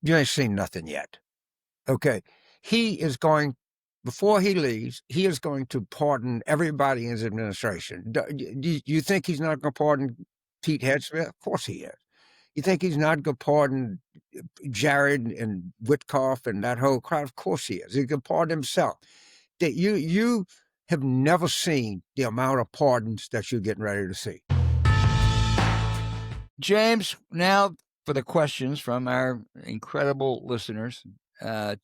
You ain't seen nothing yet. Okay. He is going, before he leaves, he is going to pardon everybody in his administration. Do you think he's not going to pardon Pete Hegseth? Of course he is. You think he's not going to pardon Jared and Witkoff and that whole crowd? Of course he is. He can pardon himself. You have never seen the amount of pardons that you're getting ready to see. James, now for the questions from our incredible listeners.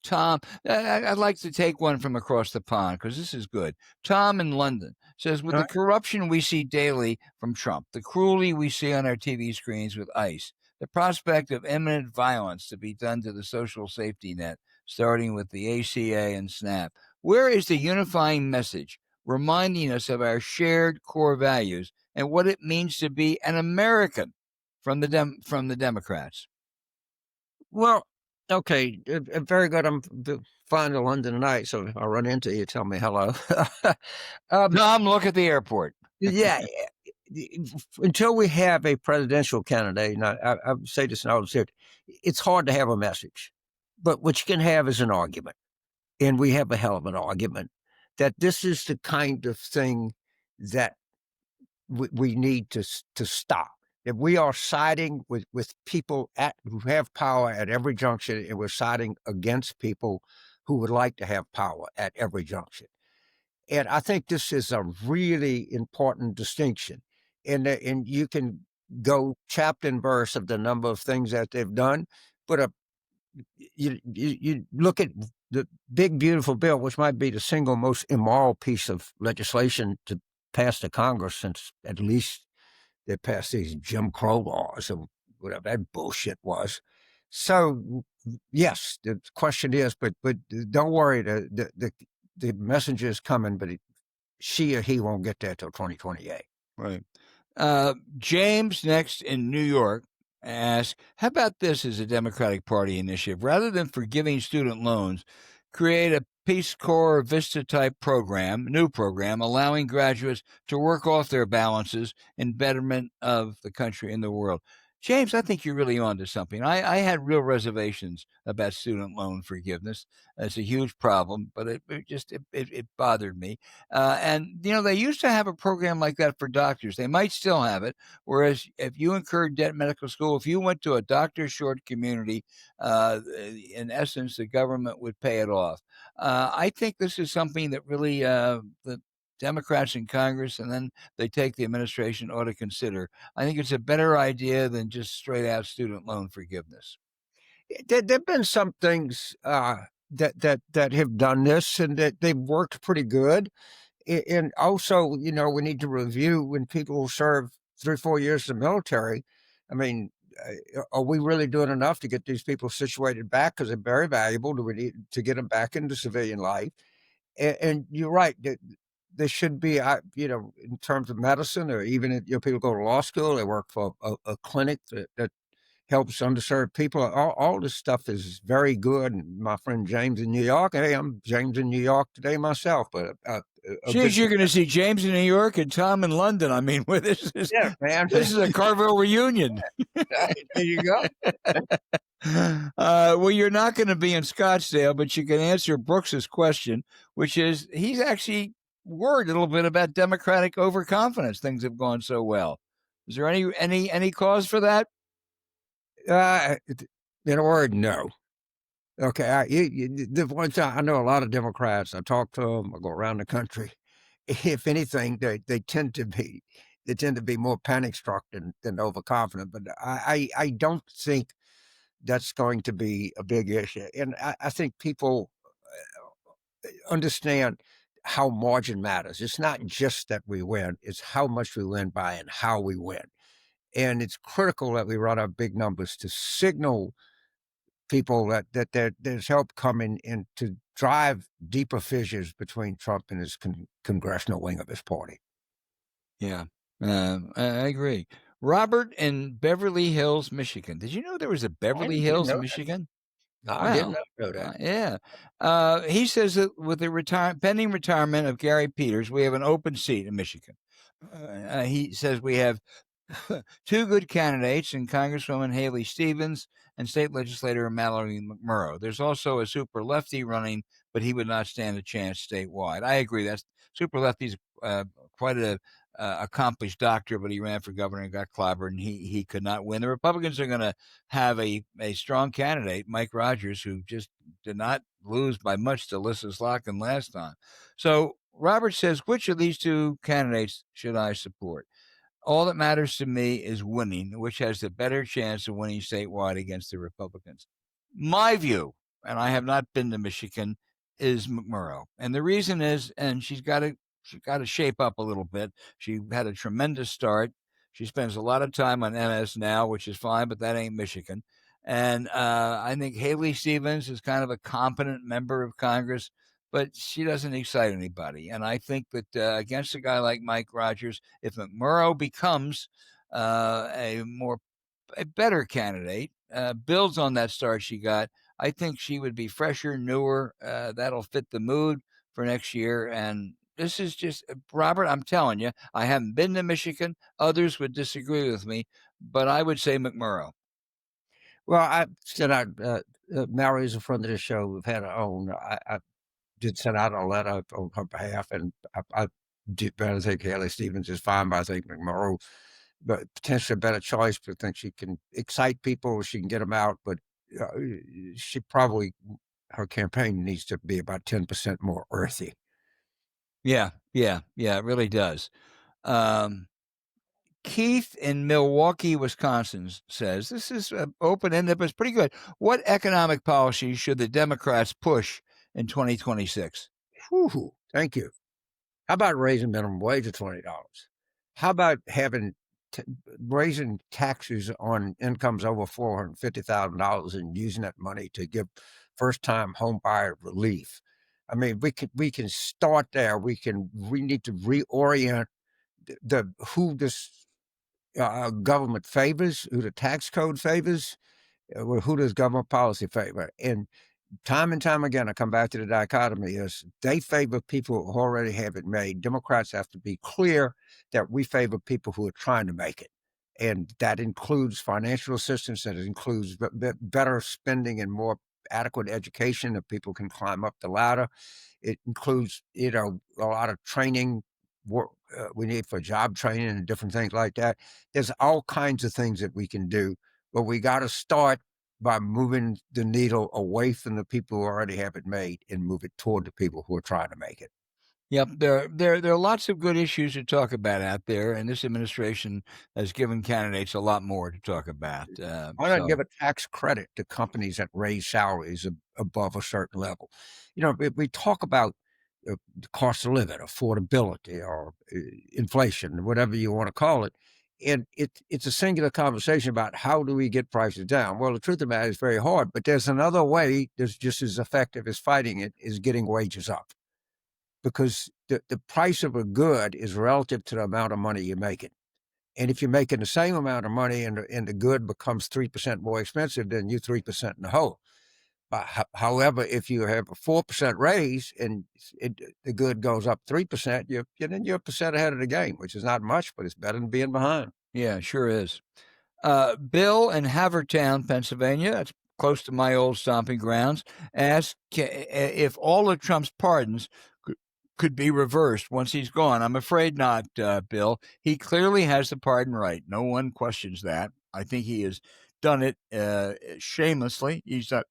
Tom, I'd like to take one from across the pond because this is good. Tom in London says, with the corruption we see daily from Trump, the cruelty we see on our TV screens with ICE, the prospect of imminent violence to be done to the social safety net, starting with the ACA and SNAP, where is the unifying message reminding us of our shared core values and what it means to be an American from the Democrats? Well, okay, very good. I'm flying to London tonight, so if I run into you, tell me hello. Tom, look at the airport. Yeah. Until we have a presidential candidate, and I say this in all sincerity, it's hard to have a message. But what you can have is an argument. And we have a hell of an argument that this is the kind of thing that we need to stop. If we are siding with people who have power at every junction, and we're siding against people who would like to have power at every junction. And I think this is a really important distinction. And you can go chapter and verse of the number of things that they've done, but you look at the big, beautiful bill, which might be the single most immoral piece of legislation to pass the Congress since at least they passed these Jim Crow laws or whatever that bullshit was. So, yes, the question is, but don't worry, the messenger is coming, but she or he won't get there till 2028. Right. James, next in New York, asks, how about this as a Democratic Party initiative? Rather than forgiving student loans, create a Peace Corps Vista type new program, allowing graduates to work off their balances in betterment of the country and the world. James, I think you're really onto something. I had real reservations about student loan forgiveness. It's a huge problem, but it bothered me. And, they used to have a program like that for doctors. They might still have it. Whereas if you incurred debt in medical school, if you went to a doctor short community, in essence, the government would pay it off. I think this is something that really the Democrats in Congress, and then they take the administration, ought to consider. I think it's a better idea than just straight out student loan forgiveness. There have been some things that have done this, and that they've worked pretty good. And also, we need to review when people serve 3 or 4 years in the military. I mean, are we really doing enough to get these people situated back? Because they're very valuable. Do we need to get them back into civilian life? And you're right. There should be, in terms of medicine, or even if people go to law school, they work for a clinic that helps underserved people. All this stuff is very good. And my friend James in New York, hey, I'm James in New York today myself. But geez, you're going to see James in New York and Tom in London. I mean, this is a Carville reunion. There you go. Well, you're not going to be in Scottsdale, but you can answer Brooks's question, which is he's actually worried a little bit about Democratic overconfidence. Things have gone so well. Is there any cause for that? In a word, no. Okay, the ones I know a lot of Democrats. I talk to them. I go around the country. If anything, they tend to be more panic struck than overconfident. But I don't think that's going to be a big issue. And I think people understand how margin matters. It's not just that we win, it's how much we win by and how we win. And it's critical that we run our big numbers to signal people that there's help coming in to drive deeper fissures between Trump and his congressional wing of his party. Yeah, I agree. Robert in Beverly Hills, Michigan. Did you know there was a Beverly Hills, Michigan? No, I did not know that. Yeah. He says that with the pending retirement of Gary Peters, we have an open seat in Michigan. He says we have 2 good candidates in Congresswoman Haley Stevens and state legislator Mallory McMurrow. There's also a super lefty running, but he would not stand a chance statewide. I agree. That's super lefty's quite a accomplished doctor, but he ran for governor and got clobbered, and he could not win. The Republicans are going to have a strong candidate, Mike Rogers, who just did not lose by much to Lissa Slotkin last time. So Robert says, which of these two candidates should I support? All that matters to me is winning, which has the better chance of winning statewide against the Republicans. My view, and I have not been to Michigan, is McMurrow. And the reason is, and she's got to shape up a little bit. She had a tremendous start. She spends a lot of time on MS now, which is fine, but that ain't Michigan. And I think Haley Stevens is kind of a competent member of Congress, but she doesn't excite anybody. And I think that against a guy like Mike Rogers, if McMurrow becomes a better candidate, builds on that start she got, I think she would be fresher, newer. That'll fit the mood for next year. And this is just, Robert, I'm telling you, I haven't been to Michigan. Others would disagree with me, but I would say McMurrow. Well, I sent out, Mallory's a friend of the show. We've had our own. I did send out a letter on her behalf, and I did better think Haley Stevens is fine, but I think McMurrow, but potentially a better choice. But I think she can excite people. She can get them out, but uh, she probably her campaign needs to be about 10% more earthy. Yeah, it really does. Keith in Milwaukee, Wisconsin says, this is open-ended, but it's pretty good. What economic policies should the Democrats push in 2026? Whew, thank you. How about raising minimum wage to $20? How about having raising taxes on incomes over $450,000 and using that money to give first-time home buyer relief? I mean, we can start there. We need to reorient who this government favors, who the tax code favors, who does government policy favor, and time again, I come back to the dichotomy is they favor people who already have it made. Democrats have to be clear that we favor people who are trying to make it. And that includes financial assistance, that includes better spending and more adequate education that people can climb up the ladder. It includes, a lot of training we need for job training and different things like that. There's all kinds of things that we can do, but we got to start by moving the needle away from the people who already have it made and move it toward the people who are trying to make it. Yep, there are lots of good issues to talk about out there, and this administration has given candidates a lot more to talk about. Why not give a tax credit to companies that raise salaries above a certain level? We talk about the cost of living, affordability, or inflation, whatever you want to call it. And it's a singular conversation about how do we get prices down? Well, the truth of the matter is very hard, but there's another way that's just as effective as fighting it is getting wages up. Because the price of a good is relative to the amount of money you're making. And if you're making the same amount of money and the good becomes 3% more expensive, then you're 3% in the hole. However, if you have a 4% raise and the good goes up 3%, you're a percent ahead of the game, which is not much, but it's better than being behind. Yeah, sure is. Bill in Havertown, Pennsylvania, that's close to my old stomping grounds, asked if all of Trump's pardons could be reversed once he's gone. I'm afraid not, Bill. He clearly has the pardon right. No one questions that. I think he has done it shamelessly. He's done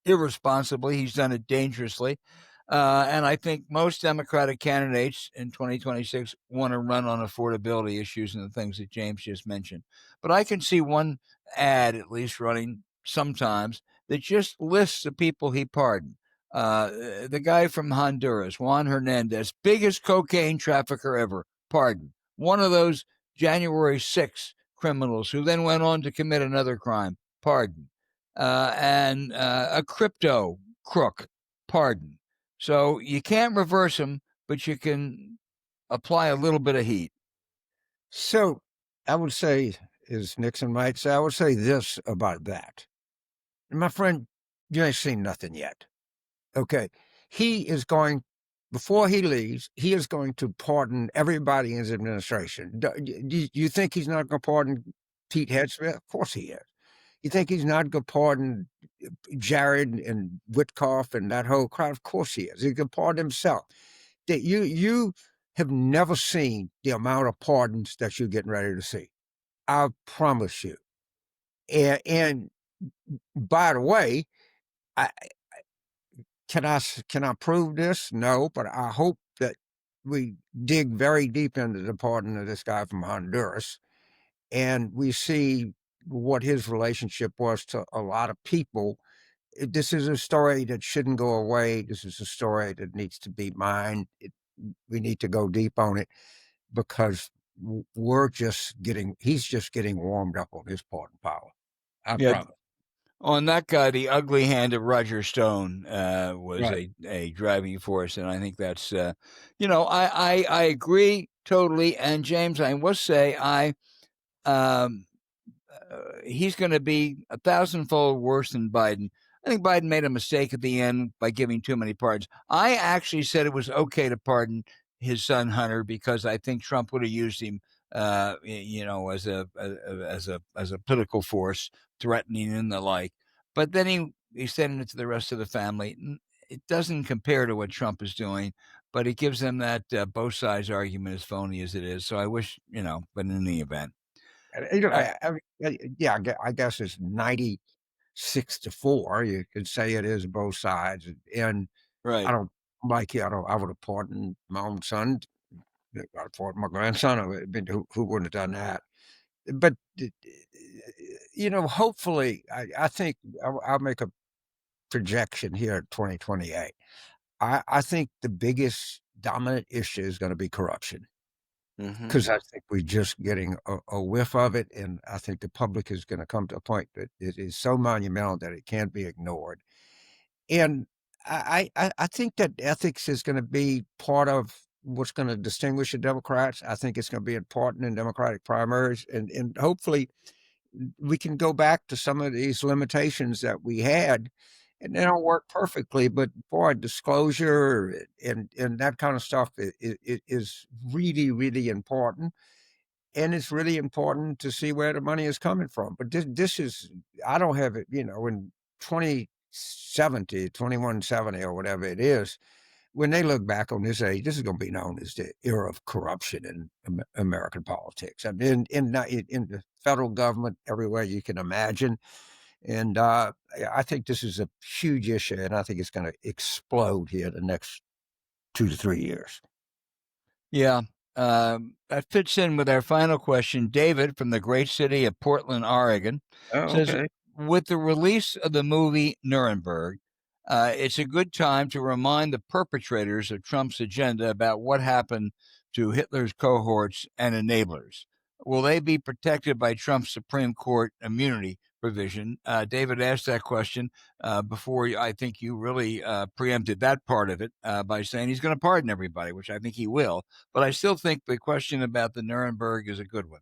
irresponsibly. He's done it dangerously. And I think most Democratic candidates in 2026 want to run on affordability issues and the things that James just mentioned. But I can see one ad at least running sometimes that just lists the people he pardoned. The guy from Honduras, Juan Hernandez, biggest cocaine trafficker ever, pardoned. One of those January 6 criminals who then went on to commit another crime, pardoned. And a crypto crook, pardoned. So you can't reverse them, but you can apply a little bit of heat. So I would say, as Nixon might say, I would say this about that. My friend, you ain't seen nothing yet. Okay. He is going, before he leaves, he is going to pardon everybody in his administration. Do you think he's not going to pardon Pete Hegseth? Of course he is. You think he's not going to pardon Jared and Witkoff and that whole crowd? Of course he is. He can pardon himself. That you have never seen the amount of pardons that you're getting ready to see. I promise you. And by the way, I can I prove this? No, but I hope that we dig very deep into the pardon of this guy from Honduras, and we see what his relationship was to a lot of people. This is a story that shouldn't go away. This is a story that needs to be mined. We need to go deep on it because he's just getting warmed up on his pardon power. I Yeah. promise. On that guy, the ugly hand of Roger Stone was Right. a driving force, and I think that's I agree totally. And James, I must say, um, he's going to be 1,000-fold worse than Biden. I think Biden made a mistake at the end by giving too many pardons. I actually said it was okay to pardon his son Hunter because I think Trump would have used him, as a political force, threatening and the like. But then he's sending it to the rest of the family. It doesn't compare to what Trump is doing, but it gives them that both sides argument, as phony as it is. So I wish, but in any event. Uh, Yeah, I guess it's 96-4. You could say it is both sides, and I right. don't like you. I would have pardoned my own son. I'd have pardoned my grandson. Who wouldn't have done that? But hopefully, I think I'll make a projection here at 2028. I think the biggest dominant issue is going to be corruption. Mm-hmm. Because I think we're just getting a whiff of it, and I think the public is going to come to a point that it is so monumental that it can't be ignored. And I think that ethics is going to be part of what's going to distinguish the Democrats. I think it's going to be important in Democratic primaries, and hopefully we can go back to some of these limitations that we had. And they don't work perfectly, but boy, disclosure and that kind of stuff is really, really important, and it's really important to see where the money is coming from. But this is, I don't have it, in 2070, 2170 or whatever it is, when they look back on this age, this is going to be known as the era of corruption in American politics. I mean, in the federal government, everywhere you can imagine. And I think this is a huge issue, and I think it's going to explode here the next 2 to 3 years. Yeah. That fits in with our final question. David from the great city of Portland, Oregon, Oh, says, okay. with the release of the movie Nuremberg, it's a good time to remind the perpetrators of Trump's agenda about what happened to Hitler's cohorts and enablers. Will they be protected by Trump's Supreme Court immunity provision? David asked that question before I think you really preempted that part of it by saying he's going to pardon everybody, which I think he will. But I still think the question about the Nuremberg is a good one.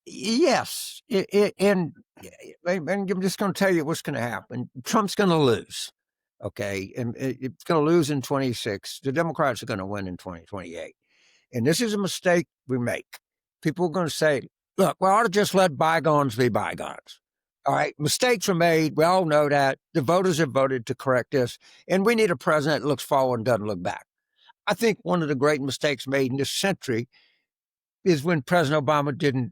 Yes, and I'm just going to tell you what's going to happen. Trump's going to lose, okay, and it's going to lose in 26. The Democrats are going to win in 2028, and this is a mistake we make. People are going to say, "Look, we ought to just let bygones be bygones." All right, mistakes were made. We all know that. The voters have voted to correct this, and we need a president that looks forward and doesn't look back. I think one of the great mistakes made in this century is when President Obama didn't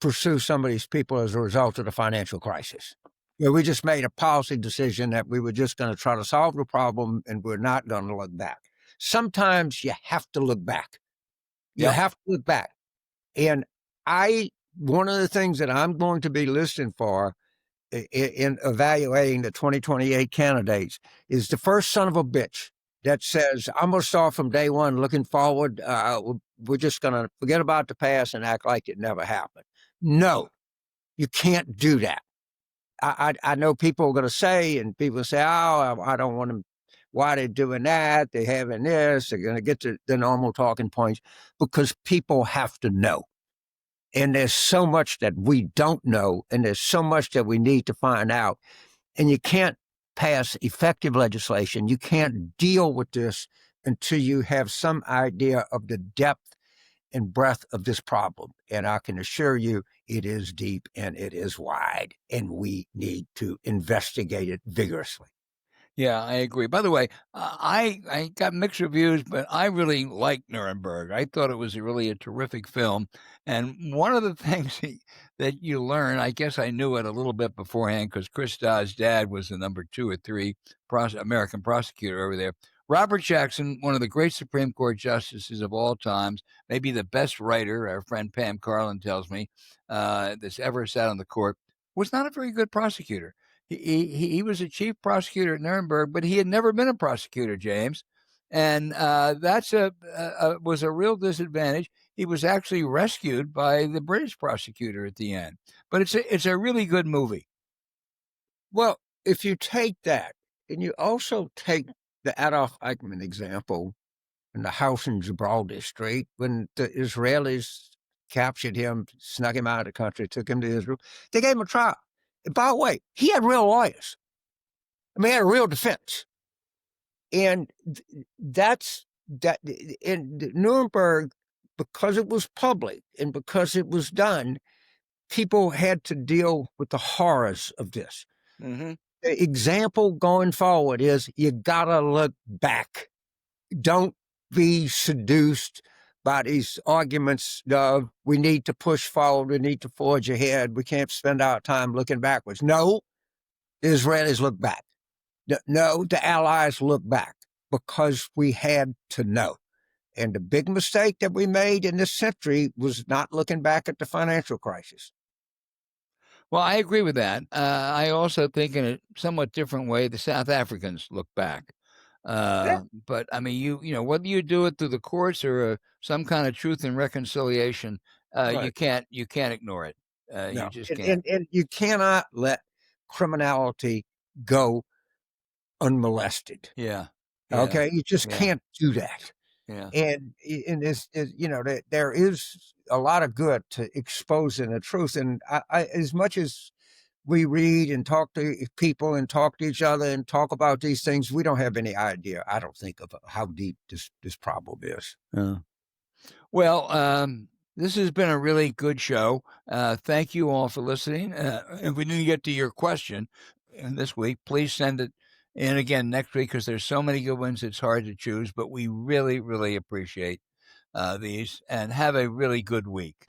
pursue some of these people as a result of the financial crisis. We just made a policy decision that we were just going to try to solve the problem and we're not going to look back. Sometimes you have to look back. You Yep. have to look back. And one of the things that I'm going to be listening for in evaluating the 2028 candidates is the first son of a bitch that says, I'm going to start from day one looking forward. We're just going to forget about the past and act like it never happened. No, you can't do that. I know people are going to say, and people say, oh, I don't want them. Why they're doing that? They're having this. They're going to get to the normal talking points because people have to know. And there's so much that we don't know, and there's so much that we need to find out. And you can't pass effective legislation. You can't deal with this until you have some idea of the depth and breadth of this problem. And I can assure you it is deep and it is wide, and we need to investigate it vigorously. Yeah, I agree. By the way, I got mixed reviews, but I really liked Nuremberg. I thought it was really a terrific film. And one of the things that you learn, I guess I knew it a little bit beforehand because Kristad's dad was the number 2 or 3 American prosecutor over there. Robert Jackson, one of the great Supreme Court justices of all times, maybe the best writer, our friend Pam Carlin tells me, that's ever sat on the court, was not a very good prosecutor. He was a chief prosecutor at Nuremberg, but he had never been a prosecutor, James, and that's was a real disadvantage. He was actually rescued by the British prosecutor at the end, but it's a really good movie. Well, if you take that and you also take the Adolf Eichmann example in the house in Gibraltar Street, when the Israelis captured him, snuck him out of the country, took him to Israel, they gave him a trial. And by the way, he had real lawyers. I mean, he had a real defense. And that's that in Nuremberg, because it was public and because it was done, people had to deal with the horrors of this. Mm-hmm. The example going forward is you gotta look back. Don't be seduced by these arguments of we need to push forward, we need to forge ahead, we can't spend our time looking backwards. No, the Israelis look back. No, the Allies look back because we had to know. And the big mistake that we made in this century was not looking back at the financial crisis. Well, I agree with that. I also think, in a somewhat different way, the South Africans look back. Yeah. But I mean, you know, whether you do it through the courts or some kind of truth and reconciliation, Right. you can't ignore it. You No. just And, can't. and, and you cannot let criminality go unmolested. Yeah, yeah, Okay. You just yeah, can't do that. yeah. And this is, there is a lot of good to exposing the truth. And as much as we read and talk to people and talk to each other and talk about these things, we don't have any idea, I don't think, of how deep this problem is. Well, this has been a really good show. Thank you all for listening. If we didn't get to your question this week, please send it in again next week because there's so many good ones. It's hard to choose, but we really, really appreciate these and have a really good week.